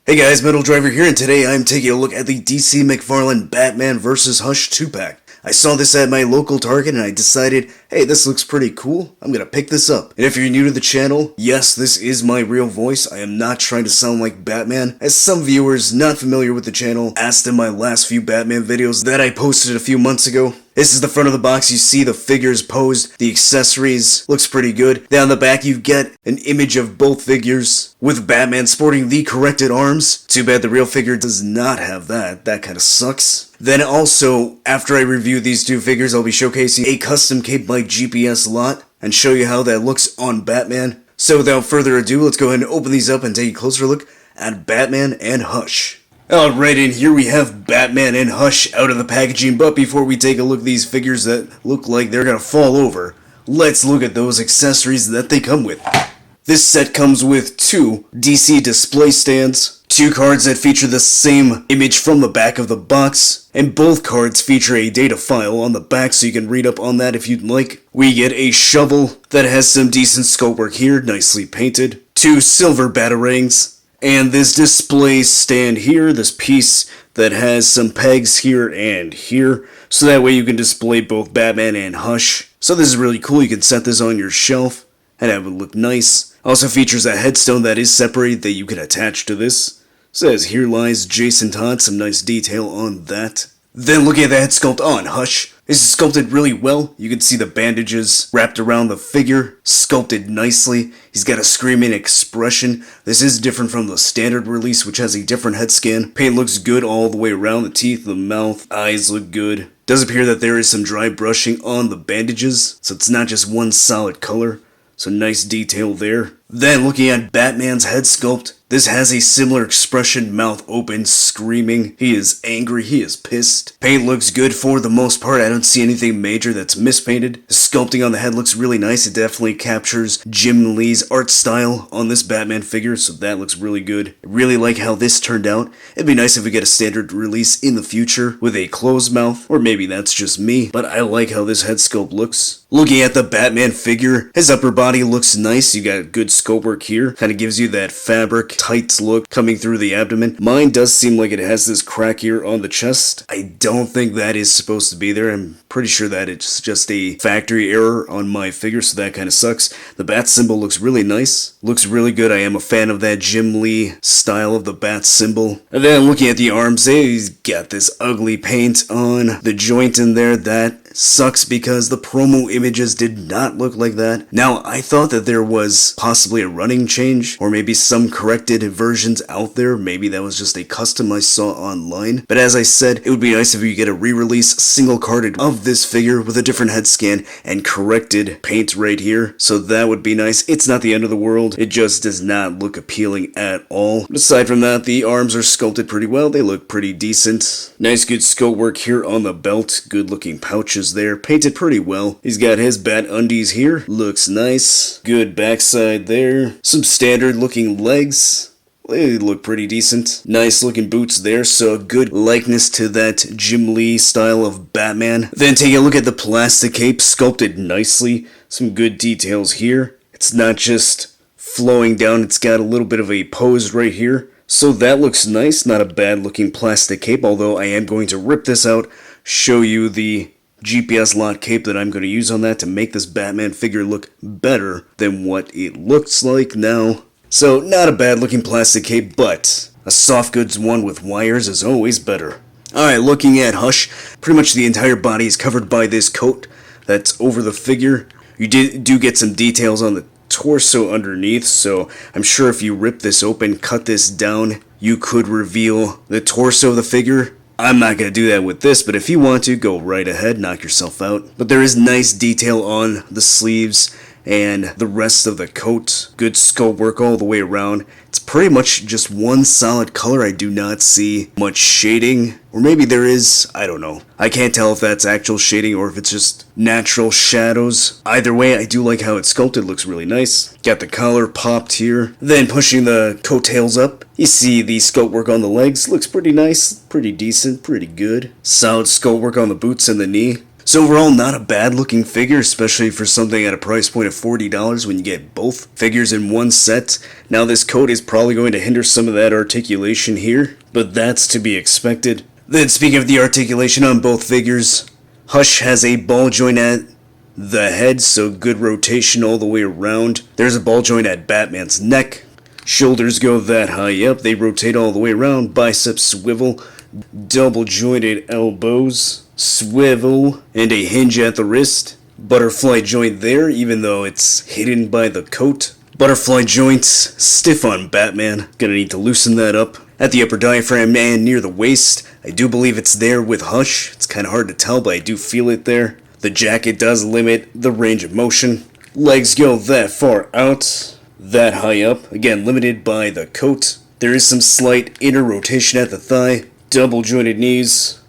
Hey guys, Metal Driver here, and today I'm taking a look at the DC Mcfarlane Batman vs. Hush 2-pack. I saw this at my local Target and I decided, hey, this looks pretty cool, I'm gonna pick this up. And if you're new to the channel, yes, this is my real voice. I am not trying to sound like Batman, as some viewers not familiar with the channel asked in my last few Batman videos that I posted a few months ago. This is the front of the box. You see the figures posed, the accessories, looks pretty good. Down the back you get an image of both figures, with Batman sporting the corrected arms. Too bad the real figure does not have that kinda sucks. Then also, after I review these two figures, I'll be showcasing a custom cape by GPSLOT, and show you how that looks on Batman. So without further ado, let's go ahead and open these up and take a closer look at Batman and Hush. Alright, and here we have Batman and Hush out of the packaging, but before we take a look at these figures that look like they're gonna fall over, let's look at those accessories that they come with. This set comes with two DC display stands, two cards that feature the same image from the back of the box, and both cards feature a data file on the back so you can read up on that if you'd like. We get a shovel that has some decent sculpt work here, nicely painted, two silver batarangs, and this display stand here, this piece that has some pegs here and here, so that way you can display both Batman and Hush. So this is really cool. You can set this on your shelf and have it look nice. Also features a headstone that is separated that you can attach to this. Says, "Here lies Jason Todd," some nice detail on that. Then looking at the head sculpt on Hush. This is sculpted really well. You can see the bandages wrapped around the figure, sculpted nicely. He's got a screaming expression. This is different from the standard release, which has a different head scan. Paint looks good all the way around. The teeth, the mouth, eyes look good. Does appear that there is some dry brushing on the bandages, so it's not just one solid color. So nice detail there. Then looking at Batman's head sculpt, this has a similar expression, mouth open, screaming. He is angry, he is pissed. Paint looks good for the most part. I don't see anything major that's mispainted. The sculpting on the head looks really nice. It definitely captures Jim Lee's art style on this Batman figure, so that looks really good. I really like how this turned out. It'd be nice if we get a standard release in the future with a closed mouth, or maybe that's just me, but I like how this head sculpt looks. Looking at the Batman figure, his upper body looks nice. You got good sculpt work here. Kind of gives you that fabric tights look coming through the abdomen. Mine does seem like it has this crack here on the chest. I don't think that is supposed to be there. I'm pretty sure that it's just a factory error on my figure, so that kind of sucks. The bat symbol looks really nice. Looks really good. I am a fan of that Jim Lee style of the bat symbol. And then looking at the arms, he's got this ugly paint on the joint in there. That sucks because the promo images did not look like that. Now, I thought that there was possibly a running change, or maybe some corrected versions out there. Maybe that was just a custom I saw online. But as I said, it would be nice if you get a re-release single carded of this figure with a different head scan and corrected paint right here. So that would be nice. It's not the end of the world. It just does not look appealing at all. But aside from that, the arms are sculpted pretty well. They look pretty decent. Nice good sculpt work here on the belt. Good looking pouches there. Painted pretty well. He's got his bat undies here. Looks nice. Good backside there. Some standard looking legs. They look pretty decent. Nice looking boots there, so a good likeness to that Jim Lee style of Batman. Then take a look at the plastic cape, sculpted nicely. Some good details here. It's not just flowing down, it's got a little bit of a pose right here. So that looks nice. Not a bad looking plastic cape, although I am going to rip this out, show you the GPSLOT cape that I'm going to use on that to make this Batman figure look better than what it looks like now. So, not a bad looking plastic cape, but a soft goods one with wires is always better. Alright, looking at Hush, pretty much the entire body is covered by this coat that's over the figure. You do get some details on the torso underneath, so I'm sure if you rip this open, cut this down, you could reveal the torso of the figure. I'm not going to do that with this, but if you want to, go right ahead, knock yourself out. But there is nice detail on the sleeves and the rest of the coat. Good sculpt work all the way around. It's pretty much just one solid color. I do not see much shading, or maybe there is, I don't know. I can't tell if that's actual shading or if it's just natural shadows. Either way, I do like how it's sculpted, looks really nice. Got the collar popped here. Then pushing the coattails up, you see the sculpt work on the legs, looks pretty nice, pretty decent, pretty good. Solid sculpt work on the boots and the knee. So overall, not a bad looking figure, especially for something at a price point of $40 when you get both figures in one set. Now this coat is probably going to hinder some of that articulation here, but that's to be expected. Then speaking of the articulation on both figures, Hush has a ball joint at the head, so good rotation all the way around. There's a ball joint at Batman's neck. Shoulders go that high up, they rotate all the way around, biceps swivel, double jointed elbows, swivel, and a hinge at the wrist. Butterfly joint there, even though it's hidden by the coat. Butterfly joints stiff on Batman, gonna need to loosen that up. At the upper diaphragm and near the waist, I do believe it's there with Hush. It's kinda hard to tell, but I do feel it there. The jacket does limit the range of motion. Legs go that far out, that high up, again limited by the coat. There is some slight inner rotation at the thigh, double jointed knees,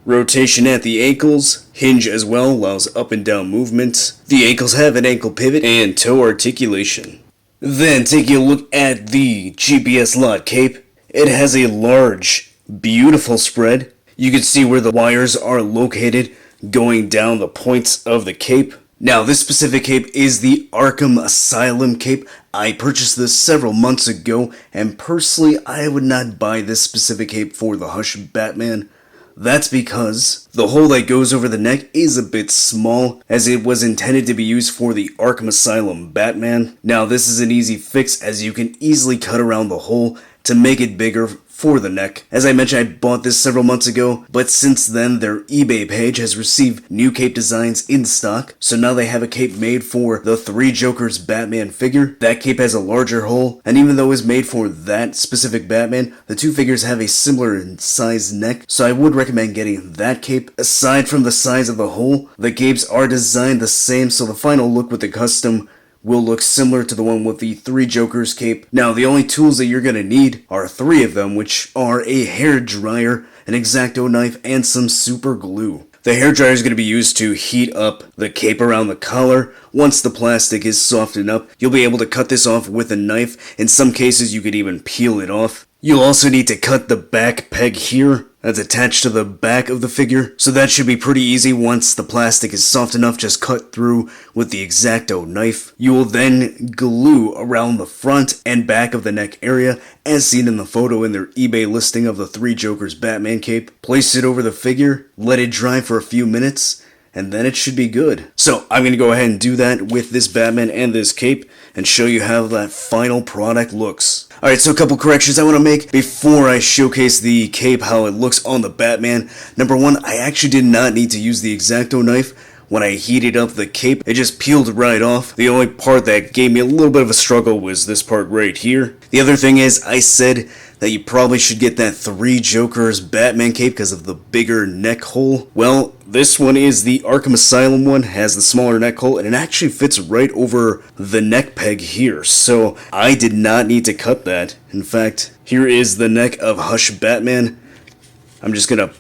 rotation at the ankles, hinge as well, allows up and down movement. The ankles have an ankle pivot and toe articulation. Then taking a look at the GPSLOT cape, it has a large, beautiful spread. You can see where the wires are located going down the points of the cape. Now this specific cape is the Arkham Asylum cape. I purchased this several months ago, and personally I would not buy this specific cape for the Hush Batman. That's because the hole that goes over the neck is a bit small, as it was intended to be used for the Arkham Asylum Batman. Now this is an easy fix, as you can easily cut around the hole to make it bigger for the neck. As I mentioned, I bought this several months ago, but since then their eBay page has received new cape designs in stock, so now they have a cape made for the Three Jokers Batman figure. That cape has a larger hole, and even though it's made for that specific Batman, the two figures have a similar size neck, so I would recommend getting that cape. Aside from the size of the hole, the capes are designed the same, so the final look with the custom will look similar to the one with the Three Jokers cape. Now, the only tools that you're going to need are three of them, which are a hair dryer, an X-Acto knife, and some super glue. The hair dryer is going to be used to heat up the cape around the collar. Once the plastic is softened up, you'll be able to cut this off with a knife. In some cases, you could even peel it off. You'll also need to cut the back peg here that's attached to the back of the figure, so that should be pretty easy. Once the plastic is soft enough, just cut through with the X-Acto knife. You will then glue around the front and back of the neck area, as seen in the photo in their eBay listing of the Three Jokers Batman cape. Place it over the figure, let it dry for a few minutes, and then it should be good. So I'm going to go ahead and do that with this Batman and this cape, and show you how that final product looks. Alright, so a couple corrections I want to make before I showcase the cape, how it looks on the Batman. Number one, I actually did not need to use the X-Acto knife. When I heated up the cape, it just peeled right off. The only part that gave me a little bit of a struggle was this part right here. The other thing is, I said that you probably should get that Three Jokers Batman cape because of the bigger neck hole. Well, this one is the Arkham Asylum one, has the smaller neck hole, and it actually fits right over the neck peg here, so I did not need to cut that. In fact, here is the neck of Hush Batman. I'm just gonna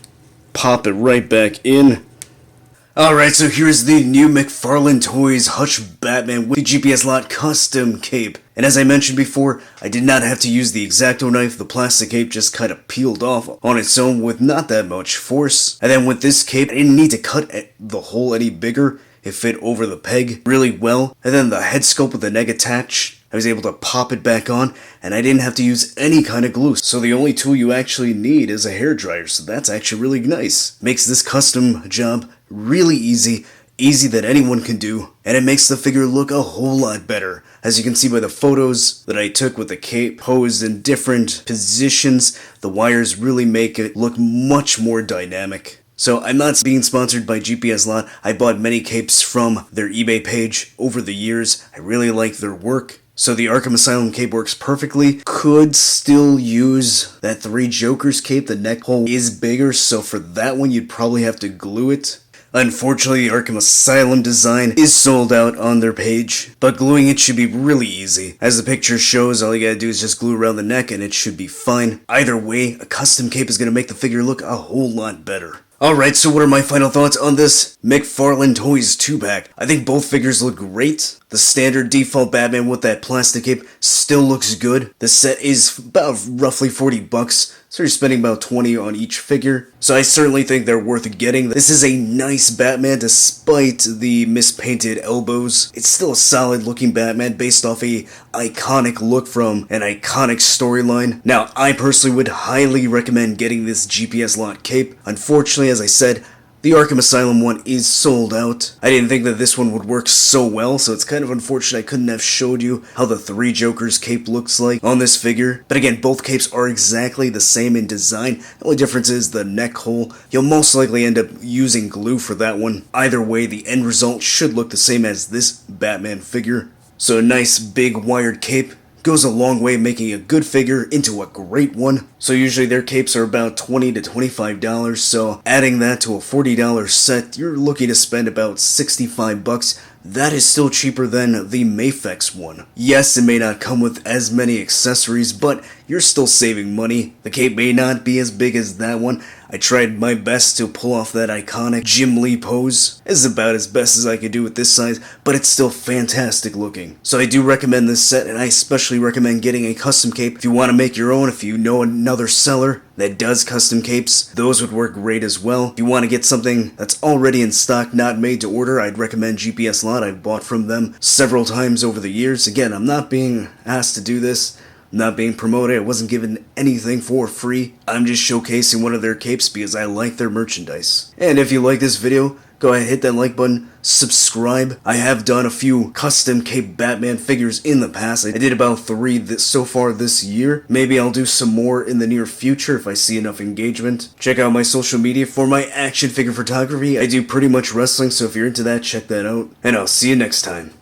pop it right back in. Alright, so here's the new Mcfarlane Toys Hush Batman with the GPSLOT custom cape. And as I mentioned before, I did not have to use the X-Acto knife. The plastic cape just kind of peeled off on its own with not that much force. And then with this cape, I didn't need to cut the hole any bigger. It fit over the peg really well. And then the head sculpt with the neck attached, I was able to pop it back on, and I didn't have to use any kind of glue. So the only tool you actually need is a hair dryer, so that's actually really nice. Makes this custom job really easy that anyone can do, and it makes the figure look a whole lot better. As you can see by the photos that I took with the cape posed in different positions, the wires really make it look much more dynamic. So I'm not being sponsored by GPSLOT. I bought many capes from their eBay page over the years. I really like their work. So the Arkham Asylum cape works perfectly. Could still use that Three Jokers cape. The neck hole is bigger, so for that one you'd probably have to glue it. Unfortunately, the Arkham Asylum design is sold out on their page, but gluing it should be really easy. As the picture shows, all you gotta do is just glue around the neck and it should be fine. Either way, a custom cape is gonna make the figure look a whole lot better. Alright, so what are my final thoughts on this Mcfarlane Toys 2-pack? I think both figures look great. The standard default Batman with that plastic cape still looks good. The set is about roughly 40 bucks, so you're spending about 20 on each figure. So I certainly think they're worth getting. This is a nice Batman despite the mispainted elbows. It's still a solid looking Batman based off a iconic look from an iconic storyline. Now, I personally would highly recommend getting this GPSLOT cape. Unfortunately, as I said, the Arkham Asylum one is sold out. I didn't think that this one would work so well, so it's kind of unfortunate I couldn't have showed you how the Three Jokers cape looks like on this figure. But again, both capes are exactly the same in design. The only difference is the neck hole. You'll most likely end up using glue for that one. Either way, the end result should look the same as this Batman figure. So a nice big wired cape goes a long way making a good figure into a great one. So usually their capes are about $20 to $25, so adding that to a $40 set, you're looking to spend about 65 bucks. That is still cheaper than the Mafex one. Yes, it may not come with as many accessories, but you're still saving money. The cape may not be as big as that one. I tried my best to pull off that iconic Jim Lee pose. It's about as best as I could do with this size, but it's still fantastic looking. So I do recommend this set, and I especially recommend getting a custom cape. If you want to make your own, if you know another seller that does custom capes, those would work great as well. If you want to get something that's already in stock, not made to order, I'd recommend GPSLOT. I've bought from them several times over the years. Again, I'm not being asked to do this. Not being promoted, I wasn't given anything for free. I'm just showcasing one of their capes because I like their merchandise. And if you like this video, go ahead, hit that like button, subscribe. I have done a few custom cape Batman figures in the past. I did about 3 so far this year. Maybe I'll do some more in the near future if I see enough engagement. Check out my social media for my action figure photography. I do pretty much wrestling, so if you're into that, check that out. And I'll see you next time.